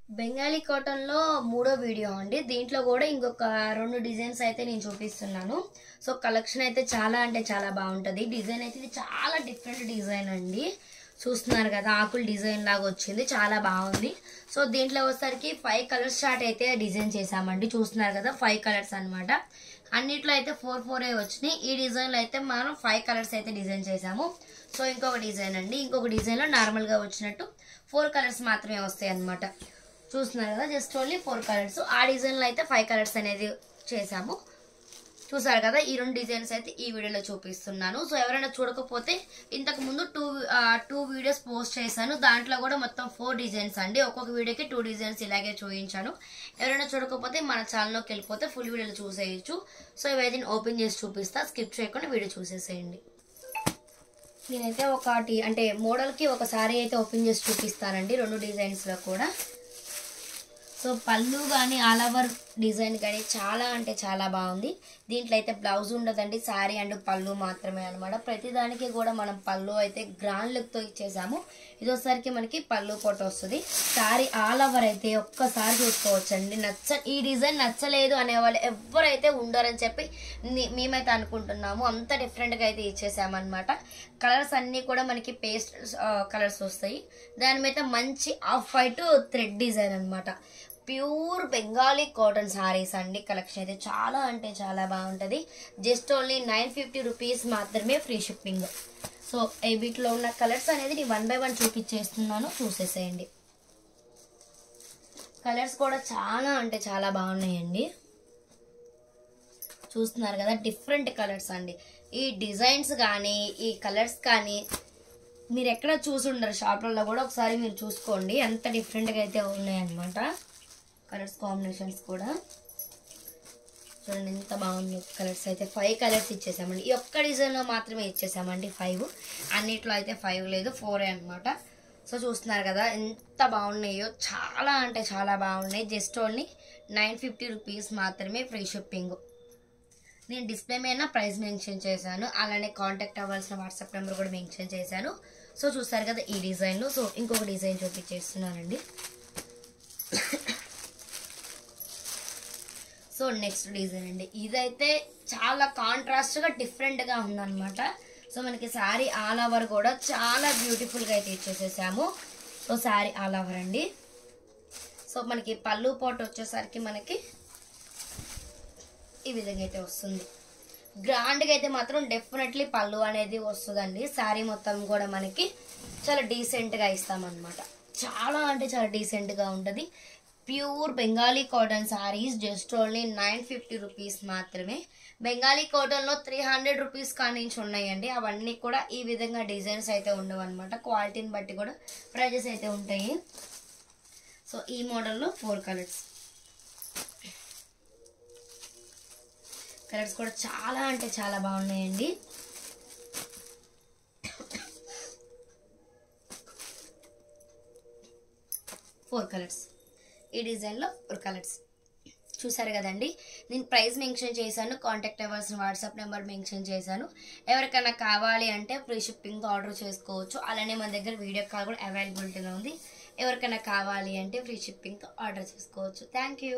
బెంగాలీ కాటన్లో మూడో వీడియో అండి. దీంట్లో కూడా ఇంకొక 2 డిజైన్స్ అయితే నేను చూపిస్తున్నాను. సో కలెక్షన్ అయితే చాలా అంటే చాలా బాగుంటుంది. డిజైన్ అయితే ఇది చాలా డిఫరెంట్ డిజైన్ అండి. చూస్తున్నారు కదా, ఆకుల డిజైన్ లాగా వచ్చింది, చాలా బాగుంది. సో దీంట్లో వచ్చేసరికి 5 కలర్స్ చార్ట్ అయితే డిజైన్ చేసామండి. చూస్తున్నారు కదా, 5 కలర్స్ అనమాట. అన్నిట్లో అయితే 4 వచ్చినాయి. ఈ డిజైన్లో అయితే మనం 5 కలర్స్ అయితే డిజైన్ చేసాము. సో ఇంకొక డిజైన్ అండి, ఇంకొక డిజైన్లో నార్మల్గా వచ్చినట్టు 4 కలర్స్ మాత్రమే వస్తాయి అనమాట. చూస్తున్నారు కదా, జస్ట్ ఓన్లీ 4 కలర్స్. ఆ డిజైన్లో అయితే 5 కలర్స్ అనేది చేసాము. చూసారు కదా, ఈ 2 డిజైన్స్ అయితే ఈ వీడియోలో చూపిస్తున్నాను. సో ఎవరైనా చూడకపోతే ఇంతకు ముందు టూ వీడియోస్ పోస్ట్ చేశాను. దాంట్లో కూడా మొత్తం 4 డిజైన్స్ అండి. ఒక్కొక్క వీడియోకి 2 డిజైన్స్ ఇలాగే చూపించాను. ఎవరైనా చూడకపోతే మన ఛానల్లోకి వెళ్ళిపోతే ఫుల్ వీడియోలు చూసేయచ్చు. సో ఇవైతే ఓపెన్ చేసి చూపిస్తా, స్కిప్ చేయకుండా వీడియో చూసేసేయండి. నేనైతే ఒకటి అంటే మోడల్కి ఒక సారీ అయితే ఓపెన్ చేసి చూపిస్తానండి, 2 డిజైన్స్లో కూడా. సో పళ్ళు కానీ ఆల్ ఓవర్ డిజైన్ కానీ చాలా అంటే చాలా బాగుంది. దీంట్లో అయితే బ్లౌజ్ ఉండదండి, శారీ అండ్ పళ్ళు మాత్రమే అనమాట. ప్రతిదానికి కూడా మనం పళ్ళు అయితే గ్రాండ్ లుక్తో ఇచ్చేసాము. ఇదోసరికి మనకి పళ్ళు పొట్ట వస్తుంది. శారీ ఆల్ ఓవర్ అయితే ఒక్కసారి చూసుకోవచ్చండి. ఈ డిజైన్ నచ్చలేదు అనేవాళ్ళు ఎవరైతే ఉండరని చెప్పి మేమైతే అనుకుంటున్నాము. అంత డిఫరెంట్గా అయితే ఇచ్చేసామన్నమాట. కలర్స్ అన్నీ కూడా మనకి పేస్ట్ కలర్స్ వస్తాయి. దాని మీద మంచి ఆఫ్ వైట్ థ్రెడ్ డిజైన్ అనమాట. ప్యూర్ బెంగాలీ కాటన్ సారీస్ అండి. కలెక్షన్ అయితే చాలా అంటే చాలా బాగుంటుంది. జస్ట్ ఓన్లీ 950 రూపీస్ మాత్రమే, ఫ్రీ షిప్పింగ్. సో వీటిలో ఉన్న కలర్స్ అనేది నేను 1 by 1 చూపించేస్తున్నాను, చూసేసేయండి. కలర్స్ కూడా చాలా అంటే చాలా బాగున్నాయండి. చూస్తున్నారు కదా, డిఫరెంట్ కలర్స్ అండి. ఈ డిజైన్స్ కానీ ఈ కలర్స్ కానీ మీరు ఎక్కడ చూసి ఉండరు షాప్లలో కూడా. ఒకసారి మీరు చూసుకోండి, ఎంత డిఫరెంట్గా అయితే ఉన్నాయన్నమాట. కలర్స్ కాంబినేషన్స్ కూడా చూడండి ఎంత బాగుంది. కలర్స్ అయితే 5 కలర్స్ ఇచ్చేసామండి. ఈ ఒక్క డిజైన్లో మాత్రమే ఇచ్చేసామండి 5. అన్నిట్లో అయితే 5 లేదు, 4 అనమాట. సో చూస్తున్నారు కదా ఎంత బాగున్నాయో, చాలా అంటే చాలా బాగున్నాయి. జస్ట్ ఓన్లీ 950 రూపీస్ మాత్రమే, ఫ్రీ షిప్పింగ్. నేను డిస్ప్లే మీద ప్రైస్ మెన్షన్ చేశాను, అలానే కాంటాక్ట్ అవ్వాల్సిన వాట్సాప్ నెంబర్ కూడా మెన్షన్ చేశాను. సో చూస్తారు కదా ఈ డిజైన్లో. సో ఇంకొక డిజైన్ చూపించేస్తున్నానండి. సో నెక్స్ట్ డిజైన్ అండి, ఇదైతే చాలా కాంట్రాస్ట్గా డిఫరెంట్గా ఉందన్నమాట. సో మనకి శారీ ఆల్ ఓవర్ కూడా చాలా బ్యూటిఫుల్గా అయితే ఇచ్చేసేసాము. సో శారీ ఆల్ ఓవర్ అండి. సో మనకి పళ్ళు పాటు వచ్చేసరికి మనకి ఈ విధంగా అయితే వస్తుంది. గ్రాండ్గా అయితే మాత్రం డెఫినెట్లీ పళ్ళు అనేది వస్తుందండి. శారీ మొత్తం కూడా మనకి చాలా డీసెంట్గా ఇస్తామన్నమాట. చాలా అంటే చాలా డీసెంట్గా ఉంటుంది. Pure Bengali cotton saris, just only 950 rupees మాత్రమే. బెంగాలీ కాటన్లో 300 రూపీస్ కానించి ఉన్నాయండి. అవన్నీ కూడా ఈ విధంగా డిజైన్స్ అయితే ఉండవు అనమాట. క్వాలిటీని బట్టి కూడా ప్రైజెస్ అయితే ఉంటాయి. సో ఈ మోడల్లో 4 కలర్స్. కలర్స్ కూడా చాలా అంటే చాలా బాగున్నాయండి. Four colours. ఈ డిజైన్లో 4 కలర్స్ చూసారు కదండి. నేను ప్రైస్ మెన్షన్ చేశాను, కాంటాక్ట్ అవ్వాల్సిన వాట్సాప్ నెంబర్ మెన్షన్ చేశాను. ఎవరికైనా కావాలి అంటే ఫ్రీ షిప్పింగ్ ఆర్డర్ చేసుకోవచ్చు. అలానే మన దగ్గర వీడియో కాల్ కూడా అవైలబిలిటీలో ఉంది. ఎవరికైనా కావాలి అంటే ఫ్రీ షిప్పింగ్ ఆర్డర్ చేసుకోవచ్చు. Thank you.